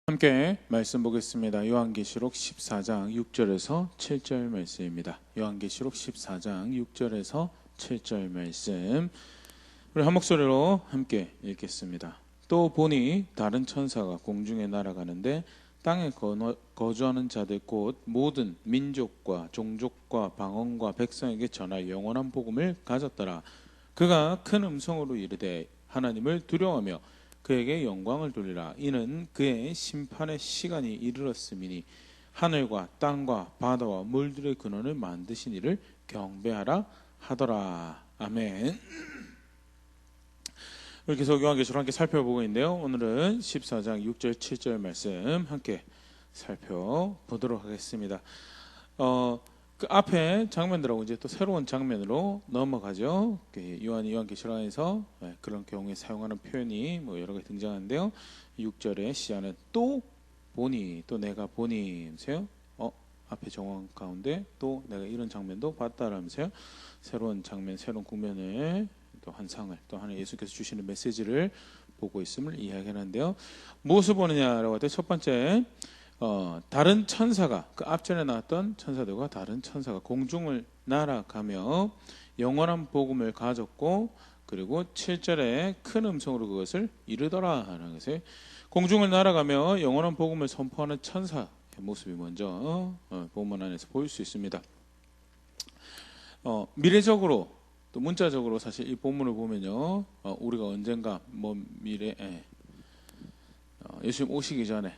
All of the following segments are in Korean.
함께 말씀 보겠습니다. 요한계시록 14장 6절에서 7절 말씀입니다. 요한계시록 14장 6절에서 7절 말씀, 우리 한 목소리로 함께 읽겠습니다. 또 보니 다른 천사가 공중에 날아가는데 땅에 거주하는 자들 곧 모든 민족과 종족과 방언과 백성에게 전할 영원한 복음을 가졌더라. 그가 큰 음성으로 이르되 하나님을 두려워하며 그에게 영광을 돌리라. 이는 그의 심판의 시간이 이르렀음이니 하늘과 땅과 바다와 물들의 근원을 만드신 이를 경배하라 하더라. 아멘. 우리 계속 요한계시록 함께 살펴보고 있는데요, 오늘은 14장 6절 7절 말씀 함께 살펴보도록 하겠습니다. 그 앞에 장면들하고 이제 또 새로운 장면으로 넘어가죠. 요한계시록에서 그런 경우에 사용하는 표현이 여러 가지 등장하는데요. 6절에 시작하는 또 보니, 또 내가 보니, 하면서요. 앞에 정황 가운데 또 내가 이런 장면도 봤다라면서요. 새로운 장면, 새로운 국면을 또 환상을 또 하는 예수께서 주시는 메시지를 보고 있음을 이야기하는데요. 무엇을 보느냐라고 할 때 첫 번째, 다른 천사가, 그 앞전에 나왔던 천사들과 다른 천사가 공중을 날아가며 영원한 복음을 가졌고, 그리고 7절에 큰 음성으로 그것을 이르더라 하는 것을, 공중을 날아가며 영원한 복음을 선포하는 천사의 모습이 먼저 본문 안에서 보일 수 있습니다. 미래적으로 또 문자적으로 사실 이 본문을 보면요, 우리가 언젠가 미래에 예수님 오시기 전에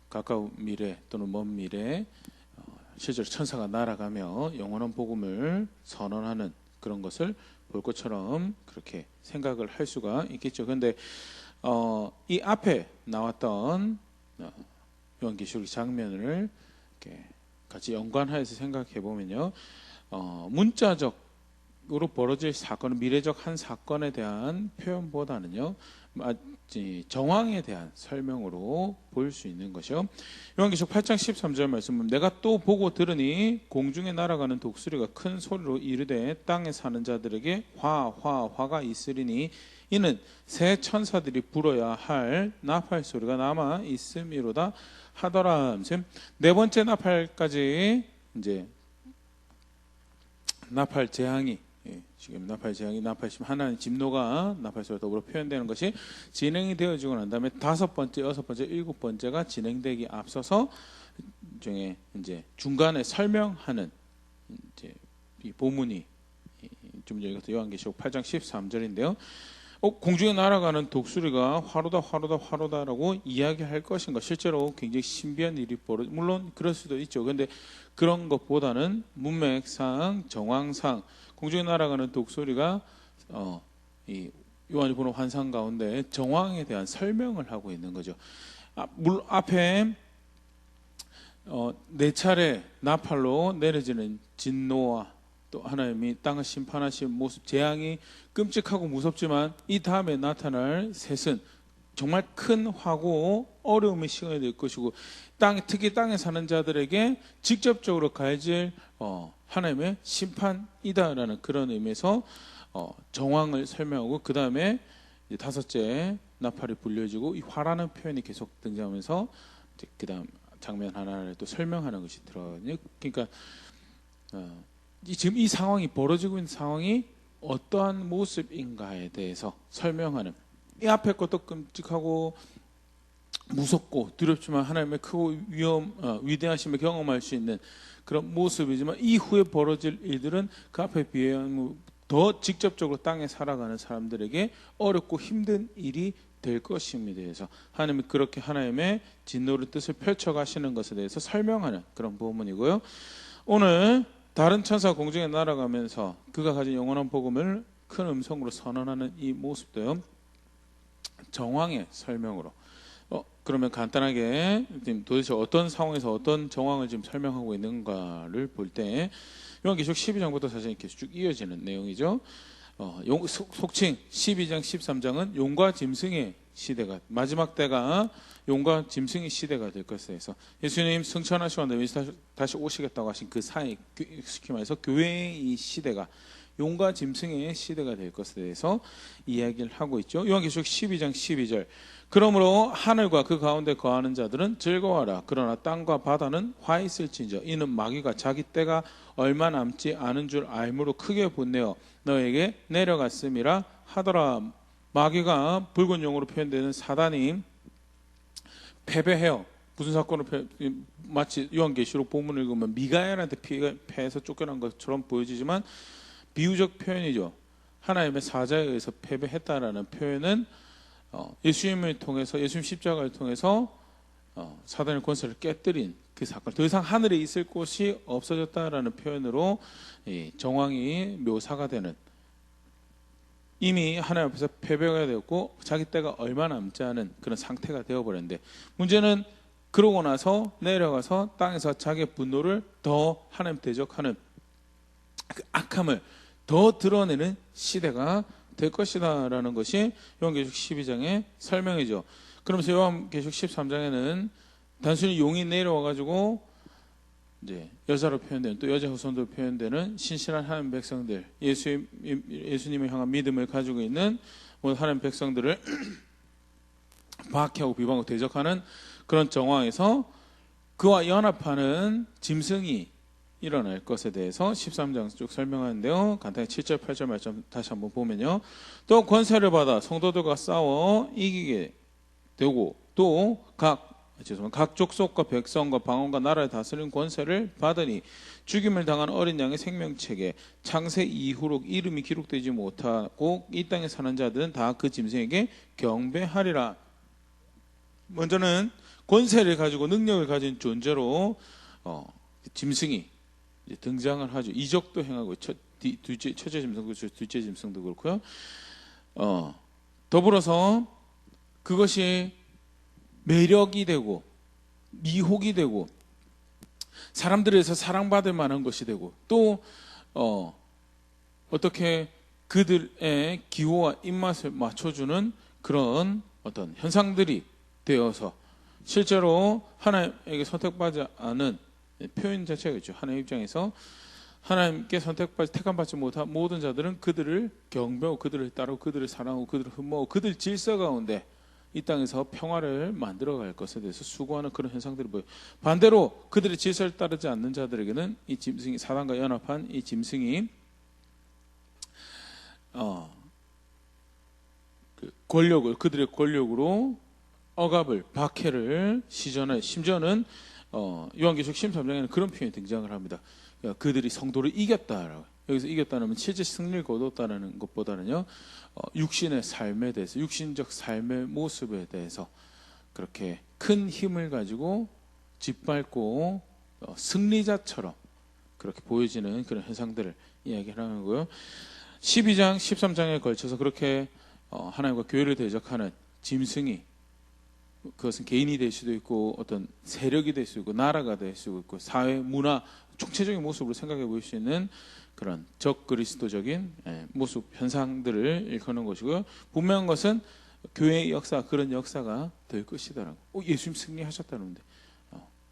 가까운 미래 또는 먼 미래에 실제로 천사가 날아가며 영원한 복음을 선언하는 그런 것을 볼 것처럼 그렇게 생각을 할 수가 있겠죠. 그런데 이 앞에 나왔던 요한계시록 장면을 이렇게 같이 연관하여서 생각해 보면요, 문자적으로 벌어질 사건, 미래적 한 사건에 대한 표현보다는요, 정황에 대한 설명으로 볼 수 있는 것이요. 요한계시록 8장 13절 말씀은 내가 또 보고 들으니 공중에 날아가는 독수리가 큰 소리로 이르되 땅에 사는 자들에게 화가 있으리니 이는 새 천사들이 불어야 할 나팔 소리가 남아 있음이로다 하더라. 네 번째 나팔까지 이제 나팔 재앙이, 지금 나팔 재앙이, 하나님 진노가 나팔 소리와 더불어 표현되는 것이 진행이 되어지고 난 다음에 다섯 번째, 여섯 번째, 일곱 번째가 진행되기 앞서서 중에 이제 중간에 설명하는 이제 이 본문이 좀 전에 요한계시록 8장 13절인데요. 공중에 날아가는 독수리가 화로다라고 이야기할 것인가? 실제로 굉장히 신비한 일이 물론 그럴 수도 있죠. 그런데 그런 것보다는 문맥상, 정황상 공중에 날아가는 독수리가 이 요한이 보는 환상 가운데 정황에 대한 설명을 하고 있는 거죠. 앞에 네 차례 나팔로 내려지는 진노와 또 하나님이 땅을 심판하신 모습, 재앙이 끔찍하고 무섭지만 이 다음에 나타날 셋은 정말 큰 화고 어려움의 시간이 될 것이고, 특히 땅에 사는 자들에게 직접적으로 가해질 하나님의 심판이다라는 그런 의미에서 정황을 설명하고, 그 다음에 다섯째 나팔이 불려지고 이 화라는 표현이 계속 등장하면서 그 다음 장면 하나를 또 설명하는 것이 들어가거든요. 그러니까 지금 이 상황이 벌어지고 있는 상황이 어떠한 모습인가에 대해서 설명하는, 이 앞에 것도 끔찍하고 무섭고 두렵지만 하나님의 크고 위대하심을 경험할 수 있는 그런 모습이지만, 이후에 벌어질 일들은 그 앞에 비하면 더 직접적으로 땅에 살아가는 사람들에게 어렵고 힘든 일이 될 것입니다. 그래서 하나님이 그렇게 하나님의 진노의 뜻을 펼쳐가시는 것에 대해서 설명하는 그런 부분이고요. 오늘 다른 천사 공중에 날아가면서 그가 가진 영원한 복음을 큰 음성으로 선언하는 이 모습도요, 정황의 설명으로. 그러면 간단하게 도대체 어떤 상황에서 어떤 정황을 지금 설명하고 있는가를 볼 때, 요한계시록 12장부터 사실 이렇게 쭉 이어지는 내용이죠. 속칭 12장 13장은 용과 짐승의 시대가, 마지막 때가 용과 짐승의 시대가 될 것에 대해서 예수님 승천하시고 다시 오시겠다고 하신 그 사이, 쉽게 말해서 교회의 이 시대가 용과 짐승의 시대가 될 것에 대해서 이야기를 하고 있죠. 요한계시록 12장 12절. 그러므로 하늘과 그 가운데 거하는 자들은 즐거워하라. 그러나 땅과 바다는 화 있을진저 이는 마귀가 자기 때가 얼마 남지 않은 줄 알므로 크게 분내어 너에게 내려갔음이라 하더라. 마귀가 붉은 용으로 표현되는 사단이 패배해요. 무슨 사건을 마치 요한계시록 본문을 읽으면 미가엘한테 패해서 쫓겨난 것처럼 보여지지만 비유적 표현이죠. 하나님의 사자에 의해서 패배했다라는 표현은 예수님을 통해서 예수님 십자가를 통해서 사단의 권세를 깨뜨린 그 사건, 더 이상 하늘에 있을 곳이 없어졌다라는 표현으로 정황이 묘사가 되는, 이미 하나님 앞에서 패배가 되었고 자기 때가 얼마 남지 않은 그런 상태가 되어버렸는데, 문제는 그러고 나서 내려가서 땅에서 자기의 분노를 더 하나님 대적하는 그 악함을 더 드러내는 시대가 될 것이다라는 것이 요한계시록 12장의 설명이죠. 그러면서 요한계시록 13장에는 단순히 용이 내려와가지고 이제 여자로 표현되는, 또 여자 후손으로 표현되는 신실한 하나님 백성들, 예수님을 향한 믿음을 가지고 있는 하나님 백성들을 박해하고 비방하고 대적하는 그런 정황에서 그와 연합하는 짐승이 일어날 것에 대해서 13장 쭉 설명하는데요. 간단히 7절 8절 말씀 다시 한번 보면요. 또 권세를 받아 성도들과 싸워 이기게 되고 또 각 족속과 백성과 방언과 나라를 다스리는 권세를 받으니 죽임을 당한 어린 양의 생명책에 창세 이후로 이름이 기록되지 못하고 이 땅에 사는 자들은 다 그 짐승에게 경배하리라. 먼저는 권세를 가지고 능력을 가진 존재로 짐승이 등장을 하죠. 이적도 행하고 첫째 짐승도 둘째 짐승도 그렇고요. 더불어서 그것이 매력이 되고 미혹이 되고 사람들에서 사랑받을 만한 것이 되고 또 어떻게 그들의 기호와 입맛을 맞춰주는 그런 어떤 현상들이 되어서 실제로 하나님에게 선택받지 않은 표현 자체가 있죠. 하나님 입장에서 하나님께 택함받지 못한 모든 자들은 그들을 경배하고 그들을 따르고 그들을 사랑하고 그들을 흠모하고 그들 질서 가운데 이 땅에서 평화를 만들어갈 것에 대해서 수고하는 그런 현상들이 보여요. 반대로 그들의 질서를 따르지 않는 자들에게는 이 짐승이, 사단과 연합한 이 짐승이 그들의 권력으로 억압을, 박해를 시전해, 심지어는 요한계시록 13장에는 그런 표현이 등장을 합니다. 그들이 성도를 이겼다라고. 여기서 이겼다는 건 실제 승리를 거뒀다는 것보다는요, 육신의 삶에 대해서, 육신적 삶의 모습에 대해서 그렇게 큰 힘을 가지고 짓밟고 승리자처럼 그렇게 보여지는 그런 현상들을 이야기하는 거고요. 12장, 13장에 걸쳐서 그렇게 하나님과 교회를 대적하는 짐승이, 그것은 개인이 될 수도 있고 어떤 세력이 될 수 있고 나라가 될 수 있고 사회, 문화, 총체적인 모습으로 생각해 볼 수 있는 그런 적그리스도적인 모습, 현상들을 일컫는 것이고요. 분명한 것은 교회의 역사, 그런 역사가 될 것이다라고. 예수님 승리하셨다는데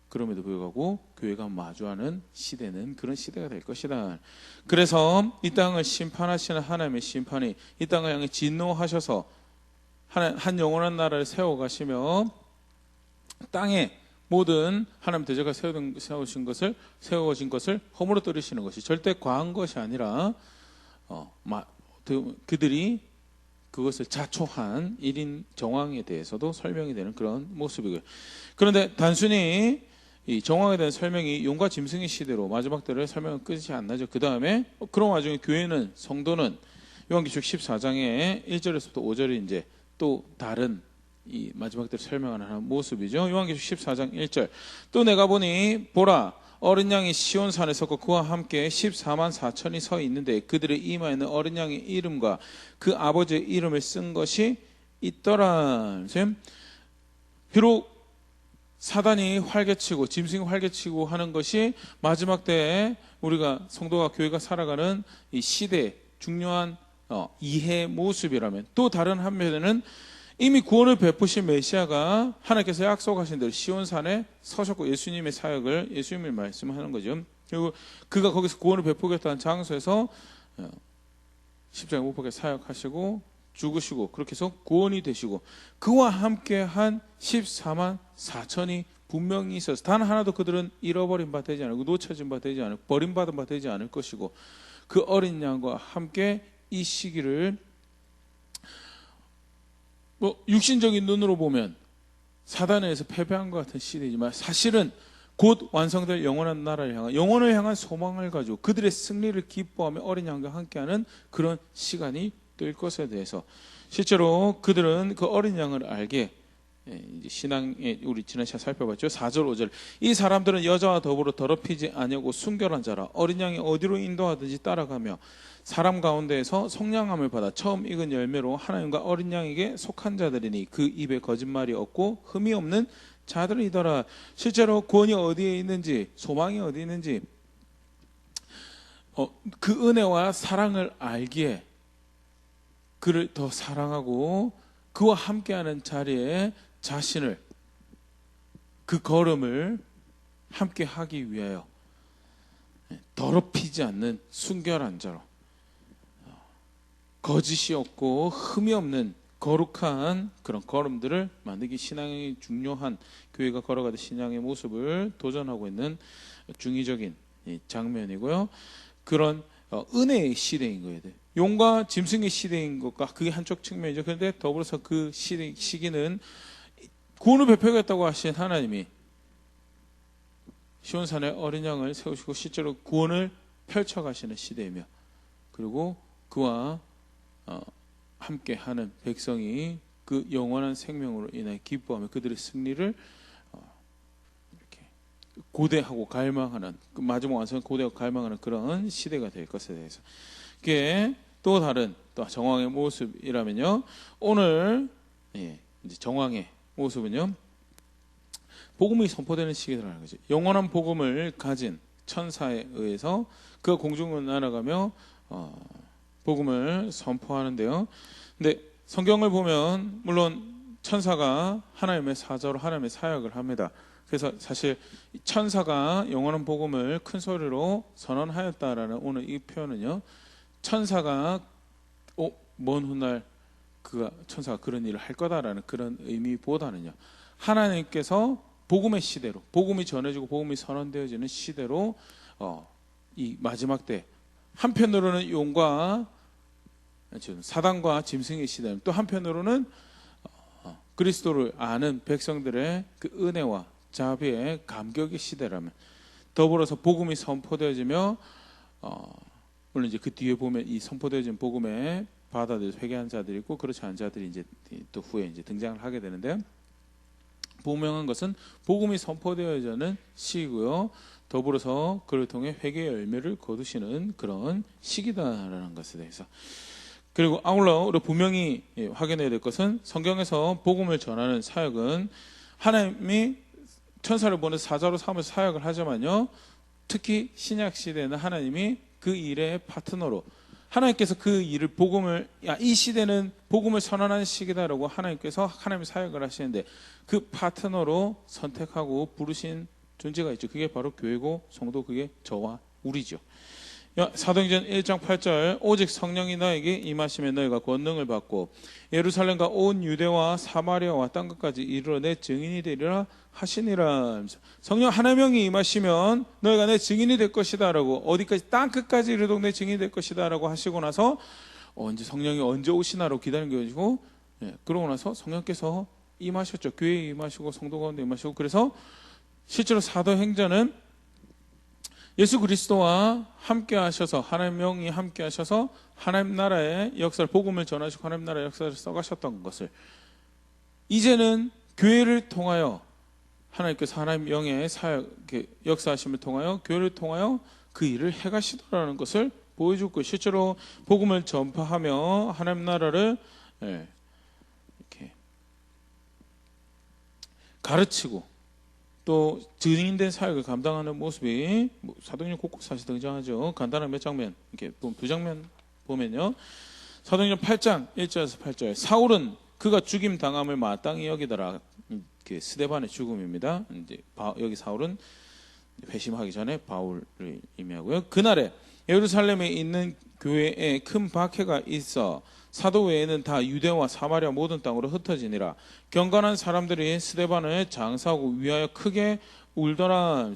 그럼에도 불구하고 교회가 마주하는 시대는 그런 시대가 될 것이다. 그래서 이 땅을 심판하시는 하나님의 심판이 이 땅을 향해 진노하셔서 한 영원한 나라를 세워가시며 땅에 모든 하나님 대적가 세워진 것을 허물어뜨리시는 것이 절대 과한 것이 아니라 그들이 그것을 자초한 일인 정황에 대해서도 설명이 되는 그런 모습이고요. 그런데 단순히 이 정황에 대한 설명이 용과 짐승의 시대로 마지막 때를 설명은 끝이 안 나죠. 그 다음에 그런 와중에 교회는, 성도는 요한계시록 14장의 1절에서부터 5절이 이제 또 다른 이 마지막 때를 설명하는 모습이죠. 요한계시록 14장 1절. 또 내가 보니 보라, 어린 양이 시온 산에 섰고 그와 함께 14만 4천이 서 있는데 그들의 이마에는 어린 양의 이름과 그 아버지의 이름을 쓴 것이 있더라. 비록 사단이 활개치고 짐승이 활개치고 하는 것이 마지막 때에 우리가 성도가 교회가 살아가는 이 시대의 중요한 이해 모습이라면, 또 다른 한면에는 이미 구원을 베푸신 메시아가 하나님께서 약속하신 대로 시온산에 서셨고 예수님의 사역을, 예수님의 말씀을 하는 거죠. 그리고 그가 거기서 구원을 베푸겠다는 장소에서 십자가에 못 박혀 사역하시고 죽으시고 그렇게 해서 구원이 되시고 그와 함께한 14만 4천이 분명히 있어서 단 하나도 그들은 잃어버린 바 되지 않고 놓쳐진 바 되지 않고 버림받은 바 되지 않을 것이고 그 어린 양과 함께 이 시기를 육신적인 눈으로 보면 사단에 의해서 패배한 것 같은 시대이지만 사실은 곧 완성될 영원한 나라를 향한 영원을 향한 소망을 가지고 그들의 승리를 기뻐하며 어린 양과 함께하는 그런 시간이 될 것에 대해서 실제로 그들은 그 어린 양을 알게 이제 신앙에 우리 지난 시간에 살펴봤죠. 4절 5절 이 사람들은 여자와 더불어 더럽히지 아니하고 순결한 자라 어린 양이 어디로 인도하든지 따라가며 사람 가운데에서 성량함을 받아 처음 익은 열매로 하나님과 어린 양에게 속한 자들이니 그 입에 거짓말이 없고 흠이 없는 자들이더라. 실제로 구원이 어디에 있는지 소망이 어디에 있는지 그 은혜와 사랑을 알기에 그를 더 사랑하고 그와 함께하는 자리에 자신을 그 걸음을 함께 하기 위하여 더럽히지 않는 순결한 자로 거짓이 없고 흠이 없는 거룩한 그런 걸음들을 만들기 신앙이 중요한 교회가 걸어가는 신앙의 모습을 도전하고 있는 중의적인 장면이고요. 그런 은혜의 시대인 거예요. 용과 짐승의 시대인 것과 그게 한쪽 측면이죠. 그런데 더불어서 그 시기는 구원을 베풀겠다고 하신 하나님이 시온산에 어린 양을 세우시고 실제로 구원을 펼쳐가시는 시대이며 그리고 그와 함께하는 백성이 그 영원한 생명으로 인해 기뻐하며 그들의 승리를 이렇게 고대하고 갈망하는 그 마지막 완성 고대하고 갈망하는 그런 시대가 될 것에 대해서 그게 또 다른 또 정황의 모습이라면요. 오늘 이제 정황의 모습은요. 복음이 선포되는 시기라는 거죠. 영원한 복음을 가진 천사에 의해서 그 공중을 날아가며 복음을 선포하는데요. 근데 성경을 보면 물론 천사가 하나님의 사자로 하나님의 사역을 합니다. 그래서 사실 천사가 영원한 복음을 큰 소리로 선언하였다라는 오늘 이 표현은요. 천사가 먼 훗날 천사가 그런 일을 할 거다라는 그런 의미보다는요. 하나님께서 복음의 시대로 복음이 전해지고 복음이 선언되어지는 시대로 이 마지막 때 한편으로는 용과 사단과 짐승의 시대 또 한편으로는 그리스도를 아는 백성들의 그 은혜와 자비의 감격의 시대라면 더불어서 복음이 선포되어지며 물론 이제 그 뒤에 보면 이 선포되어진 복음에 받아들여 회개한 자들이 있고 그렇지 않은 자들이 이제 또 후에 이제 등장을 하게 되는데 분명한 것은 복음이 선포되어지는 시기고요. 더불어서 그를 통해 회개의 열매를 거두시는 그런 시기다라는 것에 대해서 그리고 아울러 우리 분명히 확인해야 될 것은 성경에서 복음을 전하는 사역은 하나님이 천사를 보내 사자로 삼아서 사역을 하지만요. 특히 신약 시대에는 하나님이 그 일의 파트너로 하나님께서 그 일을 이 시대는 복음을 선언하는 시기다라고 하나님께서 하나님의 사역을 하시는데 그 파트너로 선택하고 부르신 존재가 있죠. 그게 바로 교회고 성도 그게 저와 우리죠. 사도행전 1장 8절 오직 성령이 너에게 임하시면 너희가 권능을 받고 예루살렘과 온 유대와 사마리아와 땅끝까지 이르러 내 증인이 되리라 하시니라. 성령 하나님이 임하시면 너희가 내 증인이 될 것이다 라고 어디까지 땅끝까지 이르러 내 증인이 될 것이다 라고 하시고 나서 성령이 언제 오시나로 기다리는 것이고 그러고 나서 성령께서 임하셨죠. 교회에 임하시고 성도 가운데 임하시고 그래서 실제로 사도행전은 예수 그리스도와 함께 하셔서 하나님 영이 함께 하셔서 하나님 나라의 역사를 복음을 전하시고 하나님 나라의 역사를 써가셨던 것을 이제는 교회를 통하여 하나님께서 하나님 영의 사역 역사하심을 통하여 교회를 통하여 그 일을 해가시더라는 것을 보여주고 실제로 복음을 전파하며 하나님 나라를 이렇게 가르치고 또 증인된 사역을 감당하는 모습이 사도행전 곳곳에 사실 등장하죠. 간단한 몇 장면 이렇게 두 장면 보면요. 사도행전 8장 1절에서 8절 사울은 그가 죽임 당함을 마땅히 여기더라. 스데반의 죽음입니다. 이제 여기 사울은 회심하기 전에 바울을 의미하고요. 그날에 예루살렘에 있는 교회에 큰 박해가 있어 사도 외에는 다 유대와 사마리아 모든 땅으로 흩어지니라. 경건한 사람들이 스데반을 장사하고 위하여 크게 울더라.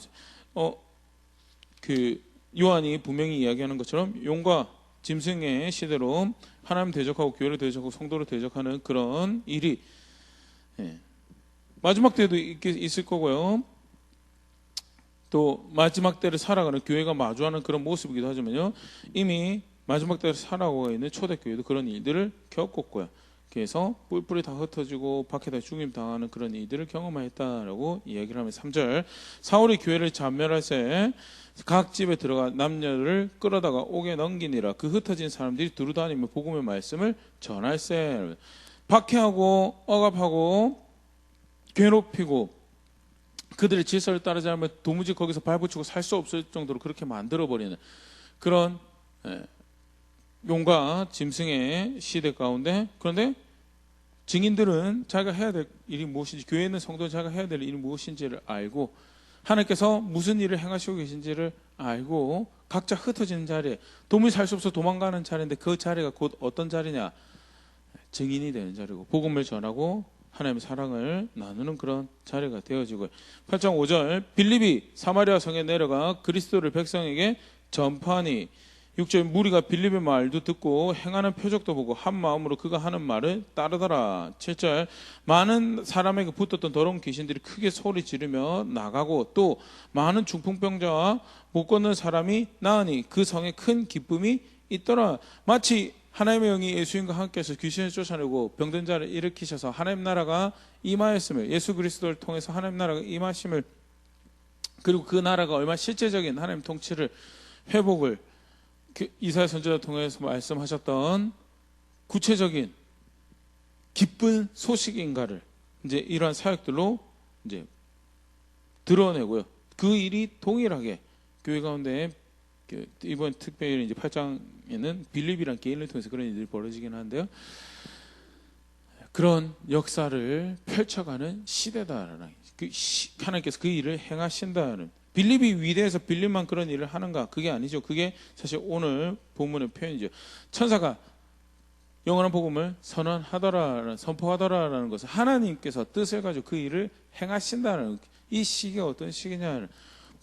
그 요한이 분명히 이야기하는 것처럼 용과 짐승의 시대로 하나님 대적하고 교회를 대적하고 성도를 대적하는 그런 일이 마지막 때도 있을 거고요. 또 마지막 때를 살아가는 교회가 마주하는 그런 모습이기도 하지만요, 이미 마지막 때를 살아가고 있는 초대교회도 그런 일들을 겪었고요. 그래서 뿔뿔이 다 흩어지고 박해다 죽임 당하는 그런 일들을 경험했다라고 이야기를 하면 3절 사울이 교회를 잔멸할새 각 집에 들어가 남녀를 끌어다가 옥에 넘기니라. 그 흩어진 사람들이 두루다니며 복음의 말씀을 전할새. 박해하고 억압하고 괴롭히고 그들의 질서를 따르지 않으면 도무지 거기서 발붙이고 살 수 없을 정도로 그렇게 만들어버리는 그런 용과 짐승의 시대 가운데, 그런데 증인들은 자기가 해야 될 일이 무엇인지, 교회에 있는 성도는 자기가 해야 될 일이 무엇인지를 알고 하나님께서 무슨 일을 행하시고 계신지를 알고 각자 흩어지는 자리에 도무지 살 수 없어 도망가는 자리인데 그 자리가 곧 어떤 자리냐? 증인이 되는 자리고 복음을 전하고 하나님의 사랑을 나누는 그런 자리가 되어지고요. 8장 5절 빌립이 사마리아 성에 내려가 그리스도를 백성에게 전파하니 6절 무리가 빌립의 말도 듣고 행하는 표적도 보고 한 마음으로 그가 하는 말을 따르더라. 7절 많은 사람에게 붙었던 더러운 귀신들이 크게 소리 지르며 나가고 또 많은 중풍병자와 못 걷는 사람이 나으니 그 성에 큰 기쁨이 있더라. 마치 하나님의 영이 예수님과 함께해서 귀신을 쫓아내고 병든 자를 일으키셔서 하나님 나라가 임하였음을, 예수 그리스도를 통해서 하나님 나라가 임하심을, 그리고 그 나라가 얼마나 실제적인 하나님 통치를 회복을 이사야 선지자 통해서 말씀하셨던 구체적인 기쁜 소식인가를 이제 이러한 사역들로 이제 드러내고요. 그 일이 동일하게 교회 가운데 이번 특별히 이제 8장에는 빌립이란 개인을 통해서 그런 일들이 벌어지긴 하는데요. 그런 역사를 펼쳐가는 시대다라는, 하나님께서 그 일을 행하신다는. 빌립이 위대해서 빌립만 그런 일을 하는가? 그게 아니죠. 그게 사실 오늘 본문의 표현이죠. 천사가 영원한 복음을 선언하더라, 선포하더라라는 것은 하나님께서 뜻을 가지고 그 일을 행하신다는, 이 시기가 어떤 시기냐?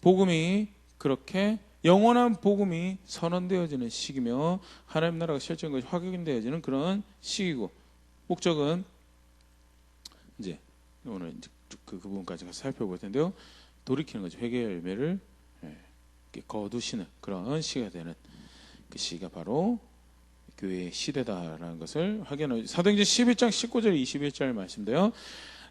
복음이 그렇게 영원한 복음이 선언되어지는 시기며 하나님 나라가 실제인 것이 확인되어지는 그런 시기고, 목적은 이제 오늘 이제 그 부분까지 가서 살펴볼 텐데요. 돌이키는 거죠. 회개의 열매를 거두시는 그런 시기가 되는 그 시기가 바로 교회의 시대다라는 것을 확인하죠. 사도행전 11장 19절 21절 말씀인데요.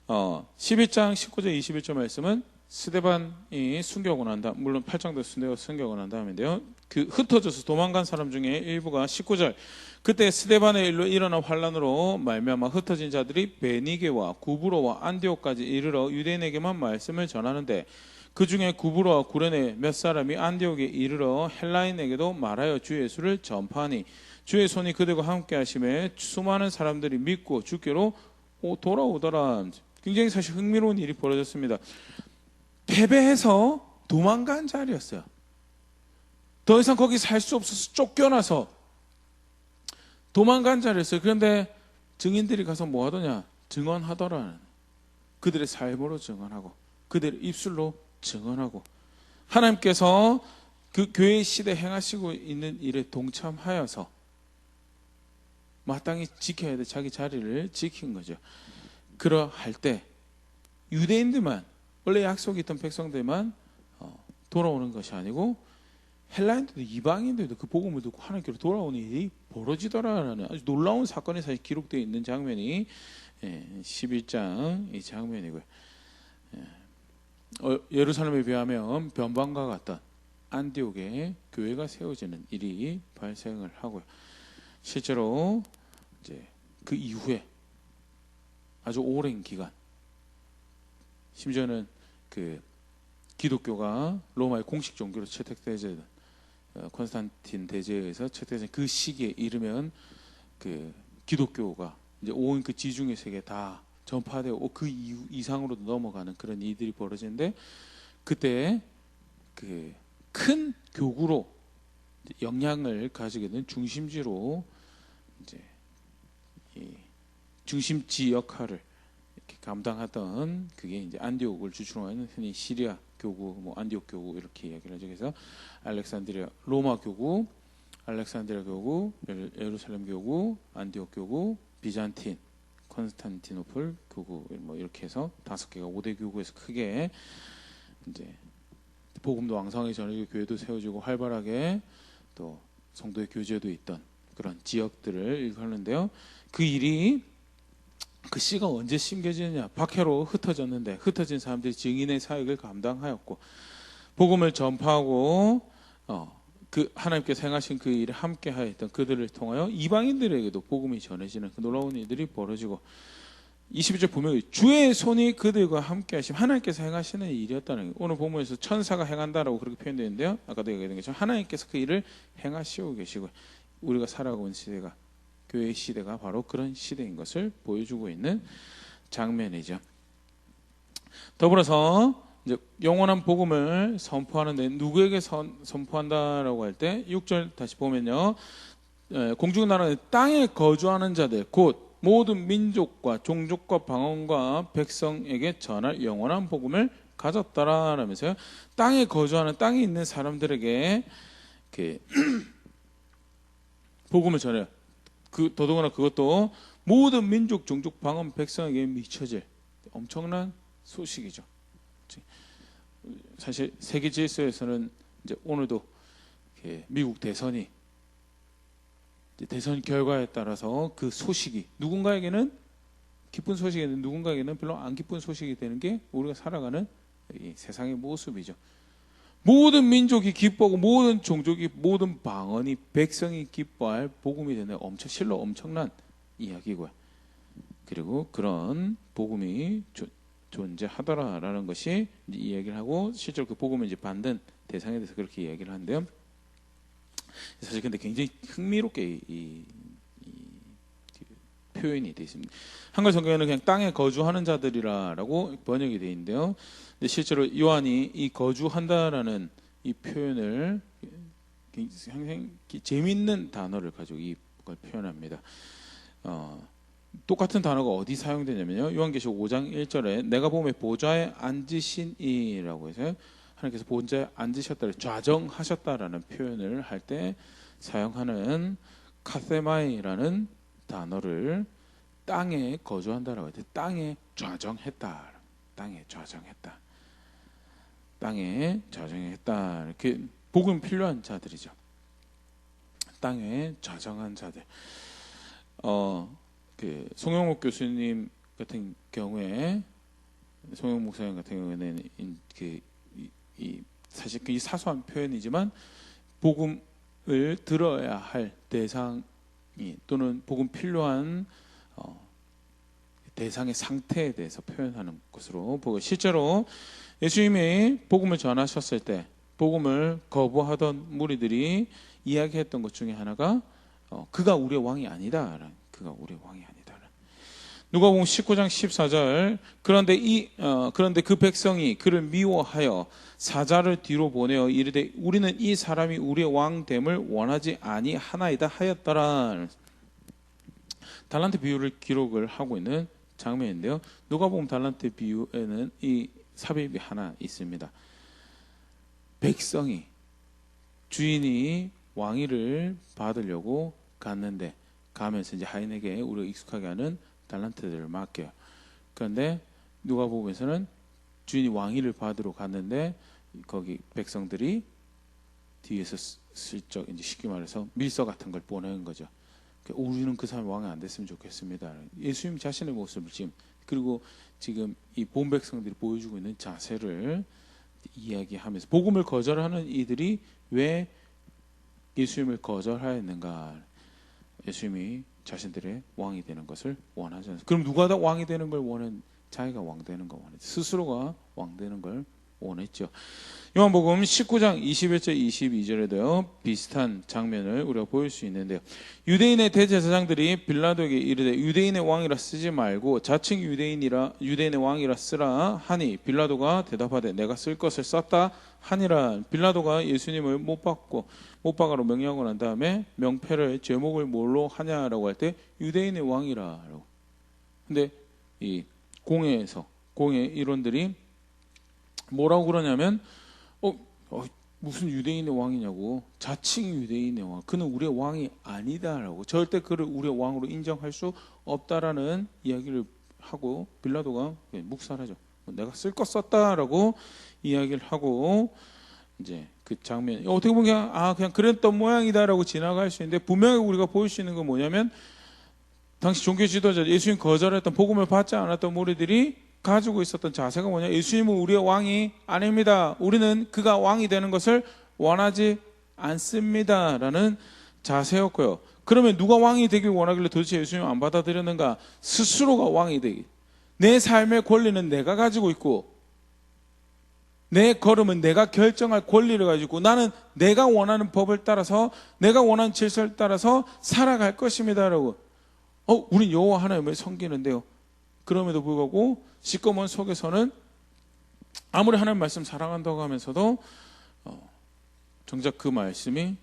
11장 19절 21절 말씀은 스데반이 순교하고 난 다음, 물론 8장도 순교하고 난 다음인데요. 그 흩어져서 도망간 사람 중에 일부가 19절 그때 스데반의 일로 일어난 환란으로 말미암아 흩어진 자들이 베니게와 구브로와 안디옥까지 이르러 유대인에게만 말씀을 전하는데 그 중에 구브로와 구레네 몇 사람이 안디옥에 이르러 헬라인에게도 말하여 주 예수를 전파하니 주의 손이 그들과 함께 하심에 수많은 사람들이 믿고 주께로 돌아오더라. 굉장히 사실 흥미로운 일이 벌어졌습니다. 패배해서 도망간 자리였어요. 더 이상 거기 살 수 없어서 쫓겨나서 도망간 자리였어요. 그런데 증인들이 가서 뭐 하더냐? 증언하더라. 그들의 삶으로 증언하고 그들의 입술로 증언하고 하나님께서 그 교회 시대에 행하시고 있는 일에 동참하여서 마땅히 지켜야 될 자기 자리를 지킨 거죠. 그러할 때 유대인들만, 원래 약속이 있던 백성들만 돌아오는 것이 아니고 헬라인들도 이방인들도 그 복음을 듣고 하나님께로 돌아오는 일이 벌어지더라라는 아주 놀라운 사건이 사실 기록되어 있는 장면이 11장 이 장면이고요. 예루살렘에 비하면 변방과 같던 안디옥에 교회가 세워지는 일이 발생을 하고요. 실제로 이제 그 이후에 아주 오랜 기간, 심지어는 그 기독교가 로마의 공식 종교로 채택되지 콘스탄틴 대제에 의해서 채택된 그 시기에 이르면 그 기독교가 이제 온 그 지중해 세계에 다 전파되고 그 이상으로도 넘어가는 그런 일들이 벌어지는데 그때 그 큰 교구로 영향을 가지게 된 중심지로 이제 이 중심지 역할을 이렇게 감당하던 그게 이제 안디옥을 주축으로 하는 흔히 시리아 교구, 뭐 안디옥 교구 이렇게 이야기를 하죠. 그래서 알렉산드리아 로마 교구, 알렉산드리아 교구, 예루살렘 교구, 안디옥 교구, 비잔틴, 콘스탄티노플 교구 뭐 이렇게 해서 5개가 5대 교구에서 크게 이제 복음도 왕성하게 전해지고 교회도 세워지고 활발하게 또 성도의 교제도 있던 그런 지역들을 일컫는데요. 그 일이 그 씨가 언제 심겨지느냐? 박해로 흩어졌는데 흩어진 사람들이 증인의 사역을 감당하였고 복음을 전파하고 그 하나님께서 행하신 그 일에 함께하였던 그들을 통하여 이방인들에게도 복음이 전해지는 그 놀라운 일들이 벌어지고 22절 보면 주의 손이 그들과 함께하심 하나님께서 행하시는 일이었다는 거예요. 오늘 본문에서 천사가 행한다라고 그렇게 표현되어 있는데요. 아까도 얘기했던 것처럼 하나님께서 그 일을 행하시고 계시고 우리가 살아가고 있는 시대가 교회의 시대가 바로 그런 시대인 것을 보여주고 있는 장면이죠. 더불어서 이제 영원한 복음을 선포하는데 누구에게 선포한다라고 할 때 6절 다시 보면요. 공중 나라의 땅에 거주하는 자들 곧 모든 민족과 종족과 방언과 백성에게 전할 영원한 복음을 가졌다라면서요. 땅에 거주하는 땅에 있는 사람들에게 복음을 전해요. 더더구나 그것도 모든 민족, 종족, 방언, 백성에게 미쳐질 엄청난 소식이죠. 사실 세계 질서에서는 이제 오늘도 미국 대선이 대선 결과에 따라서 그 소식이 누군가에게는 기쁜 소식이든 누군가에게는 별로 안 기쁜 소식이 되는 게 우리가 살아가는 이 세상의 모습이죠. 모든 민족이 기뻐하고 모든 종족이 모든 방언이 백성이 기뻐할 복음이 되는 실로 엄청난 이야기고요. 그리고 그런 복음이 존재하더라라는 것이 이제 이야기를 하고 실제로 그 복음을 이제 받는 대상에 대해서 그렇게 이야기를 하는데요. 사실 근데 굉장히 흥미롭게 이 표현이 되어 있습니다. 한글 성경에는 그냥 땅에 거주하는 자들이라고 번역이 되어 있는데요. 근데 실제로 요한이 이 거주한다라는 이 표현을 굉장히 재미있는 단어를 가지고 이걸 표현합니다. 똑같은 단어가 어디 사용되냐면요. 요한계시록 5장 1절에 내가 보매 보좌에 앉으신이라고 해서 하나님께서 보좌에 앉으셨다, 좌정하셨다라는 표현을 할 때 사용하는 카세마이라는 단어를 땅에 거주한다라고 할 때 땅에 좌정했다, 땅에 좌정했다, 땅에 좌정했다. 이렇게 복음 필요한 자들이죠. 땅에 좌정한 자들. 그 송영옥 교수님 같은 경우에 송영옥 목사님 같은 경우에는 사실 이 사소한 표현이지만 복음을 들어야 할 대상이 또는 복음 필요한 대상의 상태에 대해서 표현하는 것으로 보고 실제로 예수님이 복음을 전하셨을 때 복음을 거부하던 무리들이 이야기했던 것 중에 하나가 그가 우리의 왕이 아니다. 그가 우리의 왕이 아니다. 누가복음 19장 14절 그런데 그 백성이 그를 미워하여 사자를 뒤로 보내어 이르되 우리는 이 사람이 우리의 왕됨을 원하지 아니하나이다 하였더라. 달란트 비유를 기록을 하고 있는 장면인데요. 누가복음 달란트 비유에는 이 삽입이 하나 있습니다. 백성이 주인이 왕위를 받으려고 갔는데 가면서 이제 하인에게 우리가 익숙하게 하는 달란트들을 맡겨요. 그런데 누가복음에서는 주인이 왕위를 받으러 갔는데 거기 백성들이 뒤에서 슬쩍 이제 쉽게 말해서 밀서 같은 걸 보내는 거죠. 우리는 그 사람이 왕이 안 됐으면 좋겠습니다. 예수님 자신의 모습을 그리고 지금 이 본 백성들이 보여주고 있는 자세를 이야기하면서 복음을 거절하는 이들이 왜 예수님을 거절하였는가? 예수님이 자신들의 왕이 되는 것을 원하지 않습니다. 그럼 누가 다 왕이 되는 걸 원한? 자기가 왕 되는 걸 원해. 스스로가 왕 되는 걸 원했죠. 요한복음 19장 21절 22절에도요 비슷한 장면을 우리가 보일 수 있는데요. 유대인의 대제사장들이 빌라도에게 이르되 유대인의 왕이라 쓰지 말고 자칭 유대인의 왕이라 쓰라 하니 빌라도가 대답하되 내가 쓸 것을 썼다 하니라. 빌라도가 예수님을 못 박아로 명령하고 난 다음에 명패를 제목을 뭘로 하냐라고 할 때 유대인의 왕이라라고. 근데 이 공회 일원들이 뭐라고 그러냐면 무슨 유대인의 왕이냐고. 자칭 유대인의 왕. 그는 우리의 왕이 아니다라고. 절대 그를 우리의 왕으로 인정할 수 없다라는 이야기를 하고 빌라도가 묵살하죠. 내가 쓸 것 썼다라고 이야기를 하고 이제 그 장면 어떻게 보면 그냥 그랬던 모양이다라고 지나갈 수 있는데 분명히 우리가 보일 수 있는 건 뭐냐면 당시 종교 지도자 예수님 거절했던 복음을 받지 않았던 무리들이 가지고 있었던 자세가 뭐냐? 예수님은 우리의 왕이 아닙니다. 우리는 그가 왕이 되는 것을 원하지 않습니다라는 자세였고요. 그러면 누가 왕이 되길 원하길래 도대체 예수님을 안 받아들였는가? 스스로가 왕이 되기. 내 삶의 권리는 내가 가지고 있고 내 걸음은 내가 결정할 권리를 가지고 나는 내가 원하는 법을 따라서 내가 원하는 질서를 따라서 살아갈 것입니다라고. 우린 여호와 하나님을 섬기는데요. 그럼에도 불구하고 시꺼먼 속에서는 아무리 하나님 말씀 사랑한다고 하면서도 정작 그 말씀이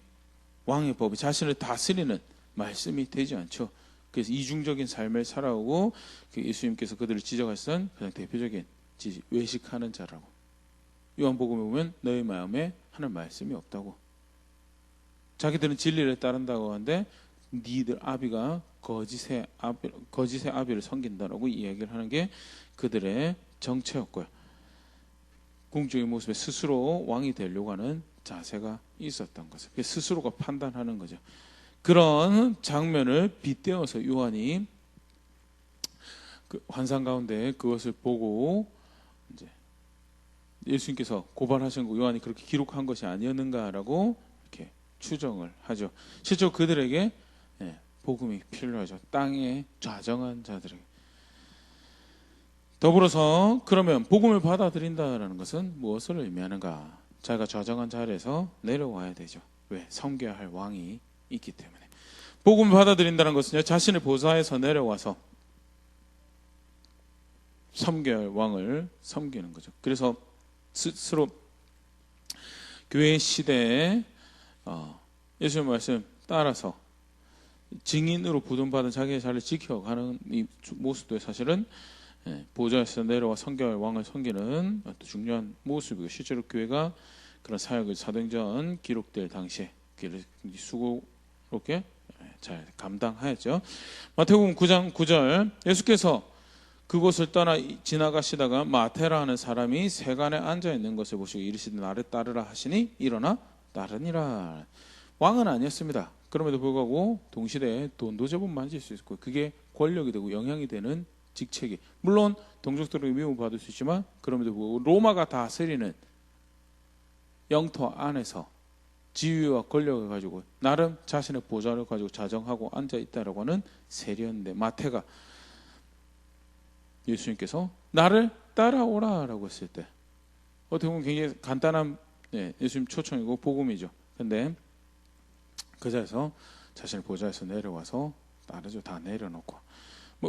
왕의 법이 자신을 다스리는 말씀이 되지 않죠. 그래서 이중적인 삶을 살아오고 예수님께서 그들을 지적하신 가장 대표적인 외식하는 자라고. 요한복음에 보면 너희 마음에 하는 말씀이 없다고. 자기들은 진리를 따른다고 하는데 니들 아비가 거짓의 아비를 섬긴다라고 이야기를 하는 게 그들의 정체였고요. 궁중의 모습에 스스로 왕이 되려고 하는 자세가 있었던 거죠. 스스로가 판단하는 거죠. 그런 장면을 빗대어서 요한이 그 환상 가운데 그것을 보고 이제 예수님께서 고발하신 거 요한이 그렇게 기록한 것이 아니었는가라고 이렇게 추정을 하죠. 실제로 그들에게 복음이 필요하죠. 땅에 좌정한 자들에게. 더불어서 그러면 복음을 받아들인다라는 것은 무엇을 의미하는가? 자기가 좌정한 자리에서 내려와야 되죠. 왜? 섬겨야 할 왕이 있기 때문에. 복음을 받아들인다는 것은요, 자신의 보좌에서 내려와서 섬겨야 할 왕을 섬기는 거죠. 그래서 스스로 교회 시대에 예수님 말씀 따라서 증인으로 부름받은 자기의 자리를 지켜가는 이 모습도 사실은 보좌에서 내려와 섬겨야 할 왕을 섬기는 중요한 모습이고, 실제로 교회가 그런 사역을 사도행전 기록될 당시에 수고롭게 잘 감당하였죠. 마태복음 9장 9절 예수께서 그곳을 떠나 지나가시다가 마태라는 사람이 세간에 앉아 있는 것을 보시고 이르시되 나를 따르라 하시니 일어나 따르니라. 왕은 아니었습니다. 그럼에도 불구하고 동시대에 돈도 제법 만질 수 있고 그게 권력이 되고 영향이 되는 직책이, 물론 동족들에게 미움을 받을 수 있지만 그럼에도 불구하고 로마가 다스리는 영토 안에서 지위와 권력을 가지고 나름 자신의 보좌를 가지고 자정하고 앉아 있다라고 하는 세리였는데, 마태가 예수님께서 나를 따라오라라고 했을 때 어떻게 보면 굉장히 간단한 예수님 초청이고 복음이죠. 근데 그 자리에서 자신의 보좌에서 내려와서 따르죠. 다 내려놓고.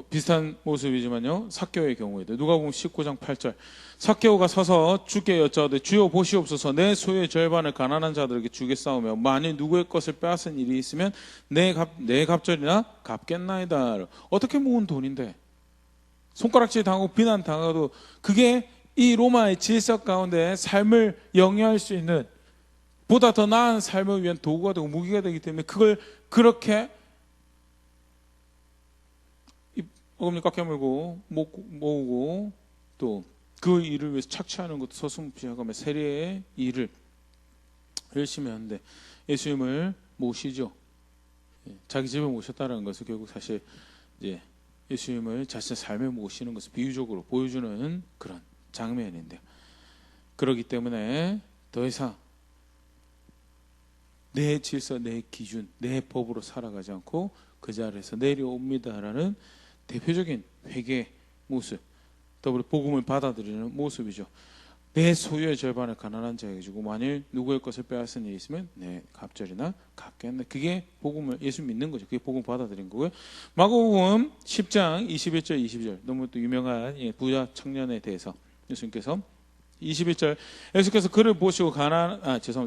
비슷한 모습이지만요, 삭개오의 경우에도 누가복음 19장 8절 삭개오가 서서 주께 여짜오되 주여 보시옵소서 내 소유의 절반을 가난한 자들에게 주겠사오며 만일 누구의 것을 빼앗은 일이 있으면 내 갑절이나 갚겠나이다. 어떻게 모은 돈인데 손가락질 당하고 비난 당하도 그게 이 로마의 질서 가운데 삶을 영위할 수 있는 보다 더 나은 삶을 위한 도구가 되고 무기가 되기 때문에 그걸 그렇게 어금니 꽉 깨물고 모으고 또 그 일을 위해서 착취하는 것도 서슴없이 세례의 일을 열심히 하는데 예수님을 모시죠. 자기 집에 모셨다는 것은 결국 사실 이제 예수님을 자신의 삶에 모시는 것을 비유적으로 보여주는 그런 장면인데요. 그렇기 때문에 더 이상 내 질서, 내 기준, 내 법으로 살아가지 않고 그 자리에서 내려옵니다라는 대표적인 회개의 모습, 더불어 복음을 받아들이는 모습이죠. 내 소유의 절반을 가난한 자에게 주고 만일 누구의 것을 빼앗은 일이 있으면 내 갑절이나 갚겠네. 그게 복음을 예수 믿는 거죠. 그게 복음 받아들인 거고요. 마가복음 10장 21절 22절 너무 또 유명한 부자 청년에 대해서 예수님께서 21절 예수께서 그를 보시고